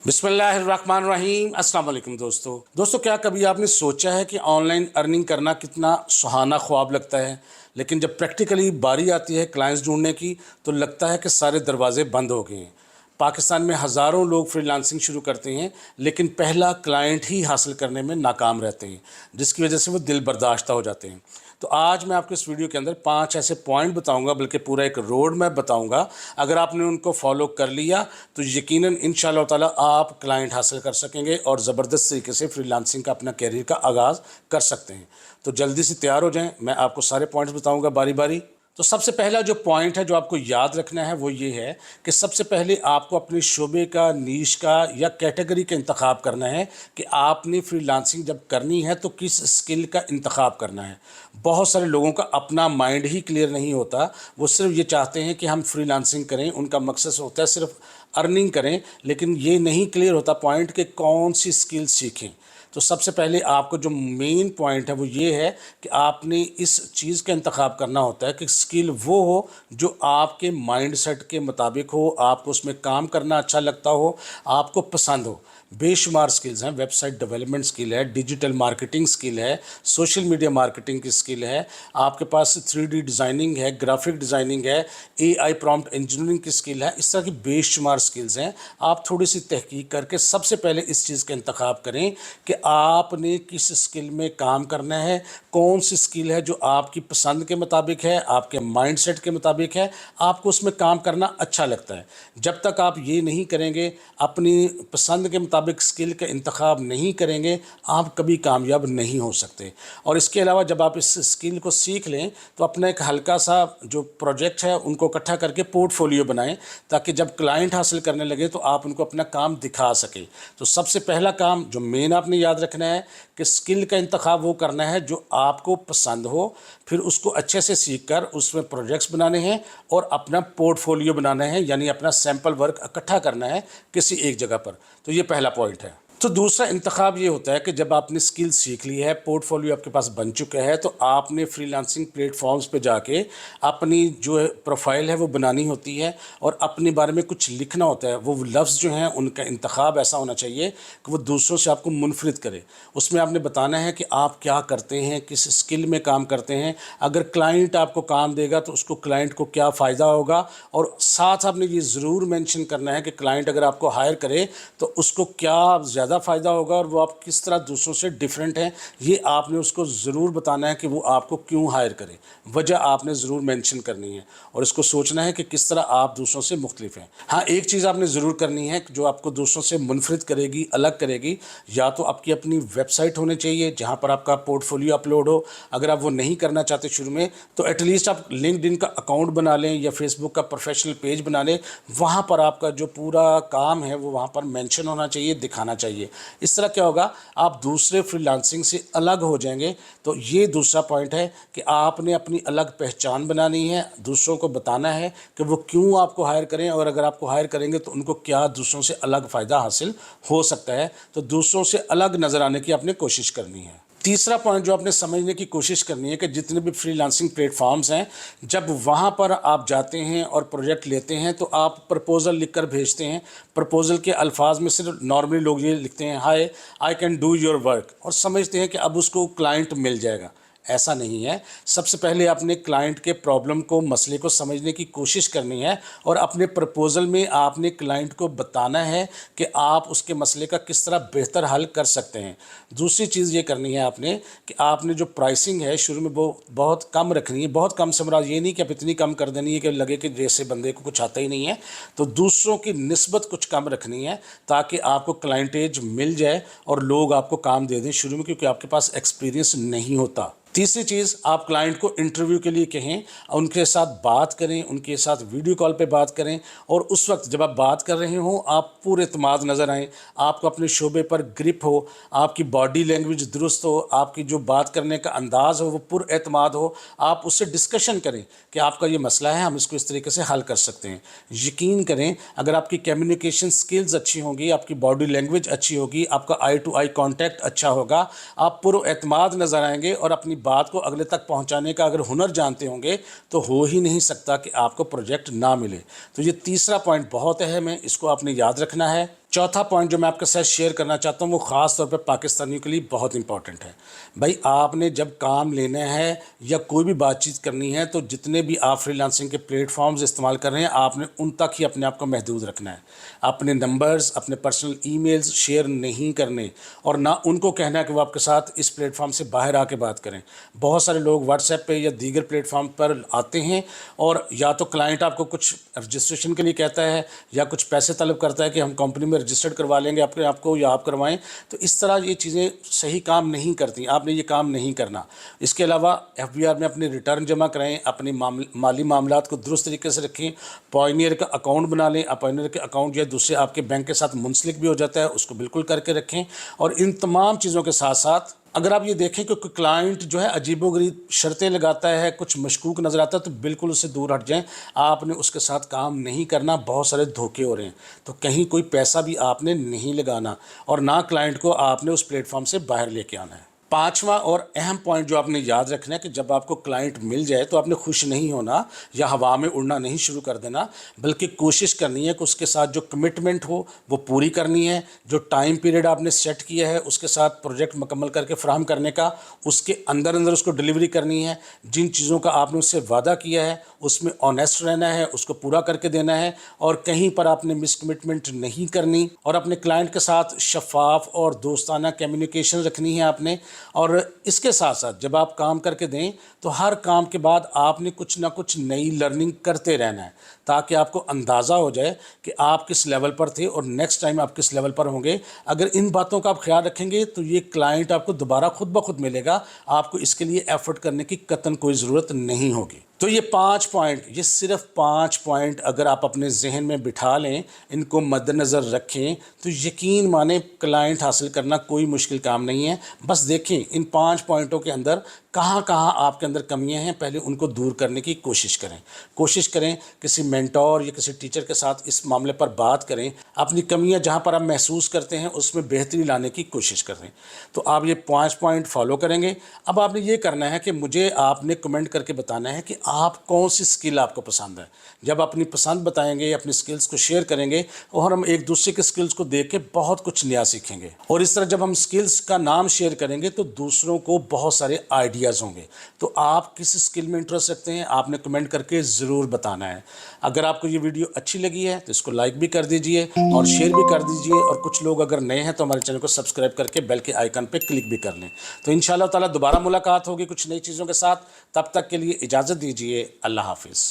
बिस्मिल्लाहिर्रहमानिर्रहीम। अस्सलाम वालेकुम दोस्तों, क्या कभी आपने सोचा है कि ऑनलाइन अर्निंग करना कितना सुहाना ख्वाब लगता है, लेकिन जब प्रैक्टिकली बारी आती है क्लाइंट्स ढूंढने की तो लगता है कि सारे दरवाजे बंद हो गए हैं। पाकिस्तान में हज़ारों लोग फ्रीलांसिंग शुरू करते हैं, लेकिन पहला क्लाइंट ही हासिल करने में नाकाम रहते हैं, जिसकी वजह से वो दिल बर्दाश्त हो जाते हैं। तो आज मैं आपको इस वीडियो के अंदर 5 ऐसे पॉइंट बताऊंगा, बल्कि पूरा एक रोड मैप बताऊंगा। अगर आपने उनको फॉलो कर लिया तो यकीनन इंशाअल्लाह ताला आप क्लाइंट हासिल कर सकेंगे और ज़बरदस्त तरीके से फ्रीलांसिंग का अपना कैरियर का आगाज़ कर सकते हैं। तो जल्दी से तैयार हो जाएं, मैं आपको सारे पॉइंट्स बताऊंगा बारी बारी। तो सबसे पहला जो पॉइंट है जो आपको याद रखना है वो ये है कि सबसे पहले आपको अपने शोबे का, नीश का या कैटेगरी का इंतखाब करना है कि आपने फ्रीलांसिंग जब करनी है तो किस स्किल का इंतखाब करना है। बहुत सारे लोगों का अपना माइंड ही क्लियर नहीं होता, वो सिर्फ ये चाहते हैं कि हम फ्रीलांसिंग करें, उनका मकसद होता है सिर्फ अर्निंग करें, लेकिन ये नहीं क्लियर होता पॉइंट कि कौन सी स्किल सीखें। तो सबसे पहले आपको जो मेन पॉइंट है वो ये है कि आपने इस चीज़ का इंतखाब करना होता है कि स्किल वो हो जो आपके माइंड सेट के मुताबिक हो, आपको उसमें काम करना अच्छा लगता हो, आपको पसंद हो। बेशुमार स्किल्स हैं, वेबसाइट डेवलपमेंट स्किल है, डिजिटल मार्केटिंग स्किल है, सोशल मीडिया मार्केटिंग की स्किल है, आपके पास 3D डिज़ाइनिंग है, ग्राफिक डिज़ाइनिंग है, AI प्रॉम्प्ट इंजीनियरिंग की स्किल है। इस तरह की बेशुमार स्किल्स हैं। आप थोड़ी सी तहकीक करके सबसे पहले इस चीज़ का इंतखाब करें कि आपने किस स्किल में काम करना है, कौन सी स्किल है जो आपकी पसंद के मुताबिक है, आपके माइंडसेट के मुताबिक है, आपको उसमें काम करना अच्छा लगता है। जब तक आप ये नहीं करेंगे, अपनी पसंद के मुताबिक स्किल का इंतखाब नहीं करेंगे, आप कभी कामयाब नहीं हो सकते। और इसके अलावा जब आप इस स्किल को सीख लें तो अपना एक हल्का सा जो प्रोजेक्ट है उनको इकट्ठा करके पोर्टफोलियो बनाएं, ताकि जब क्लाइंट हासिल करने लगे तो आप उनको अपना काम दिखा सकें। तो सबसे पहला काम जो मेन आपने याद रखना है कि स्किल का इंतखाब वो करना है जो आपको पसंद हो, फिर उसको अच्छे से सीख कर उसमें प्रोजेक्ट्स बनाने हैं और अपना पोर्टफोलियो बनाना है, यानी अपना सैम्पल वर्क इकट्ठा करना है किसी एक जगह पर। तो ये पहला पॉइंट है। तो दूसरा इंतखाब ये होता है कि जब आपने स्किल सीख ली है, पोर्टफोलियो आपके पास बन चुका है, तो आपने फ्रीलांसिंग प्लेटफॉर्म्स पे जाके अपनी जो प्रोफाइल है वो बनानी होती है और अपने बारे में कुछ लिखना होता है। वो लफ्ज़ जो हैं उनका इंतखाब ऐसा होना चाहिए कि वो दूसरों से आपको मुनफरिद करे। उसमें आपने बताना है कि आप क्या करते हैं, किस स्किल में काम करते हैं, अगर क्लाइंट आपको काम देगा तो उसको क्लाइंट को क्या फ़ायदा होगा, और साथ आपने ये ज़रूर मेंशन करना है कि क्लाइंट अगर आपको हायर करे तो उसको क्या ज़्यादा फ़ायदा होगा और वो आप किस तरह दूसरों से डिफरेंट हैं। ये आपने उसको ज़रूर बताना है कि वो आपको क्यों हायर करे, वजह आपने ज़रूर मेंशन करनी है और इसको सोचना है कि किस तरह आप दूसरों से मुख्तलिफ हैं। हाँ, एक चीज़ आपने ज़रूर करनी है जो आपको दूसरों से मुनफरिद करेगी, अलग करेगी, या तो आपकी अपनी वेबसाइट होनी चाहिए जहाँ पर आपका पोर्टफोलियो अपलोड हो। अगर आप वो नहीं करना चाहते शुरू में तो एटलीस्ट आप लिंक्डइन का अकाउंट बना लें या फेसबुक का प्रोफेशनल पेज बना लें। वहाँ पर आपका जो पूरा काम है वो वहाँ पर मेंशन होना चाहिए, दिखाना चाहिए। इस तरह क्या होगा, आप दूसरे फ्रीलांसिंग से अलग हो जाएंगे। तो ये दूसरा पॉइंट है कि आपने अपनी अलग पहचान बनानी है, दूसरों को बताना है कि वो क्यों आपको हायर करें, और अगर आपको हायर करेंगे तो उनको क्या दूसरों से अलग फ़ायदा हासिल हो सकता है। तो दूसरों से अलग नज़र आने की आपने कोशिश करनी है। तीसरा पॉइंट जो आपने समझने की कोशिश करनी है कि जितने भी फ्रीलांसिंग प्लेटफॉर्म्स हैं, जब वहाँ पर आप जाते हैं और प्रोजेक्ट लेते हैं तो आप प्रपोज़ल लिखकर भेजते हैं। प्रपोज़ल के अल्फाज में सिर्फ नॉर्मली लोग ये लिखते हैं, hi I can do your work, और समझते हैं कि अब उसको क्लाइंट मिल जाएगा। ऐसा नहीं है। सबसे पहले अपने क्लाइंट के प्रॉब्लम को, मसले को समझने की कोशिश करनी है और अपने प्रपोज़ल में आपने क्लाइंट को बताना है कि आप उसके मसले का किस तरह बेहतर हल कर सकते हैं। दूसरी चीज़ ये करनी है आपने कि आपने जो प्राइसिंग है शुरू में वो बहुत कम रखनी है। बहुत कम से मुराद ये नहीं कि आप इतनी कम कर देनी है कि लगे कि जैसे बंदे को कुछ आता ही नहीं है। तो दूसरों की निस्बत कुछ कम रखनी है ताकि आपको क्लाइंटेज मिल जाए और लोग आपको काम दे दें शुरू में, क्योंकि आपके पास एक्सपीरियंस नहीं होता। तीसरी चीज़, आप क्लाइंट को इंटरव्यू के लिए कहें, उनके साथ बात करें, उनके साथ वीडियो कॉल पे बात करें, और उस वक्त जब आप बात कर रहे हों आप पूरे एतमाद नज़र आएँ, आपको अपने शोबे पर ग्रिप हो, आपकी बॉडी लैंग्वेज दुरुस्त हो, आपकी जो बात करने का अंदाज़ हो वो पुरएतमाद हो। आप उससे डिस्कशन करें कि आपका ये मसला है, हम इसको इस तरीके से हल कर सकते हैं। यकीन करें, अगर आपकी कम्युनिकेशन स्किल्स अच्छी होंगी, आपकी बॉडी लैंग्वेज अच्छी होगी, आपका आई टू आई कॉन्टैक्ट अच्छा होगा, आप पुरएतमाद नज़र आएंगे और अपनी बात को अगले तक पहुंचाने का अगर हुनर जानते होंगे तो हो ही नहीं सकता कि आपको प्रोजेक्ट ना मिले। तो ये तीसरा पॉइंट बहुत अहम है, इसको आपने याद रखना है। चौथा पॉइंट जो मैं आपके साथ शेयर करना चाहता हूँ वो ख़ास तौर पे पाकिस्तानियों के लिए बहुत इंपॉर्टेंट है। भाई आपने जब काम लेना है या कोई भी बातचीत करनी है तो जितने भी आप फ्रीलांसिंग के प्लेटफॉर्म्स इस्तेमाल कर रहे हैं आपने उन तक ही अपने आप को महदूद रखना है। अपने नंबर्स, अपने पर्सनल ईमेल्स शेयर नहीं करने और ना उनको कहना है कि वो आपके साथ इस प्लेटफॉर्म से बाहर आके बात करें। बहुत सारे लोग व्हाट्सएप पे या दीगर प्लेटफॉर्म पर आते हैं और या तो क्लाइंट आपको कुछ रजिस्ट्रेशन के लिए कहता है या कुछ पैसे तलब करता है कि हम कंपनी में रजिस्टर्ड करवा लेंगे अपने आप को या आप करवाएं। तो इस तरह ये चीज़ें सही काम नहीं करती, आपने ये काम नहीं करना। इसके अलावा एफबीआर में अपने रिटर्न जमा कराएं, अपनी माली मामलात को दुरुस्त तरीके से रखें, पॉइनियर का अकाउंट बना लें। पॉइनियर के अकाउंट या दूसरे आपके बैंक के साथ मुंसलिक भी हो जाता है, उसको बिल्कुल करके रखें। और इन तमाम चीज़ों के साथ साथ अगर आप ये देखें कि कोई क्लाइंट जो है अजीबोगरीब शर्तें लगाता है, कुछ मशकूक नज़र आता है, तो बिल्कुल उससे दूर हट जाएं। आपने उसके साथ काम नहीं करना, बहुत सारे धोखे हो रहे हैं। तो कहीं कोई पैसा भी आपने नहीं लगाना और ना क्लाइंट को आपने उस प्लेटफॉर्म से बाहर लेके आना है। पांचवा और अहम पॉइंट जो आपने याद रखना है कि जब आपको क्लाइंट मिल जाए तो आपने खुश नहीं होना या हवा में उड़ना नहीं शुरू कर देना, बल्कि कोशिश करनी है कि उसके साथ जो कमिटमेंट हो वो पूरी करनी है। जो टाइम पीरियड आपने सेट किया है उसके साथ प्रोजेक्ट मुकम्मल करके फराहम करने का, उसके अंदर अंदर उसको डिलीवरी करनी है। जिन चीज़ों का आपने उससे वादा किया है उसमें ऑनेस्ट रहना है, उसको पूरा करके देना है और कहीं पर आपने मिसकमिटमेंट नहीं करनी और अपने क्लाइंट के साथ शफाफ और दोस्ताना कम्युनिकेशन रखनी है आपने। और इसके साथ साथ जब आप काम करके दें तो हर काम के बाद आपने कुछ ना कुछ नई लर्निंग करते रहना है ताकि आपको अंदाज़ा हो जाए कि आप किस लेवल पर थे और नेक्स्ट टाइम आप किस लेवल पर होंगे। अगर इन बातों का आप ख्याल रखेंगे तो ये क्लाइंट आपको दोबारा खुद ब खुद मिलेगा, आपको इसके लिए एफर्ट करने की कतई कोई ज़रूरत नहीं होगी। तो ये 5 पॉइंट, ये सिर्फ 5 पॉइंट अगर आप अपने जहन में बिठा लें, इनको मद्देनज़र रखें तो यकीन माने क्लाइंट हासिल करना कोई मुश्किल काम नहीं है। बस देखें इन 5 पॉइंटों के अंदर कहाँ कहाँ आपके अंदर कमियां हैं, पहले उनको दूर करने की कोशिश करें। कोशिश करें किसी मेंटोर या किसी टीचर के साथ इस मामले पर बात करें, अपनी कमियां जहाँ पर आप महसूस करते हैं उसमें बेहतरी लाने की कोशिश करें। तो आप ये 5 पॉइंट फॉलो करेंगे। अब आपने ये करना है कि मुझे आपने कमेंट करके बताना है कि आप कौन सी स्किल आपको पसंद है। जब अपनी पसंद बताएंगे, अपनी स्किल्स को शेयर करेंगे और हम एक दूसरे के स्किल्स को देख के बहुत कुछ नया सीखेंगे। और इस तरह जब हम स्किल्स का नाम शेयर करेंगे तो दूसरों को बहुत सारे आइडियाज़ होंगे। तो आप किस स्किल में इंटरेस्ट रखते हैं आपने कमेंट करके ज़रूर बताना है। अगर आपको ये वीडियो अच्छी लगी है तो इसको लाइक भी कर दीजिए और शेयर भी कर दीजिए। और कुछ लोग अगर नए हैं तो हमारे चैनल को सब्सक्राइब करके बेल के आइकन पे क्लिक भी कर लें। तो इंशाअल्लाह ताला दोबारा मुलाकात होगी कुछ नई चीज़ों के साथ। तब तक के लिए इजाज़त दीजिए। अल्लाह हाफिज़।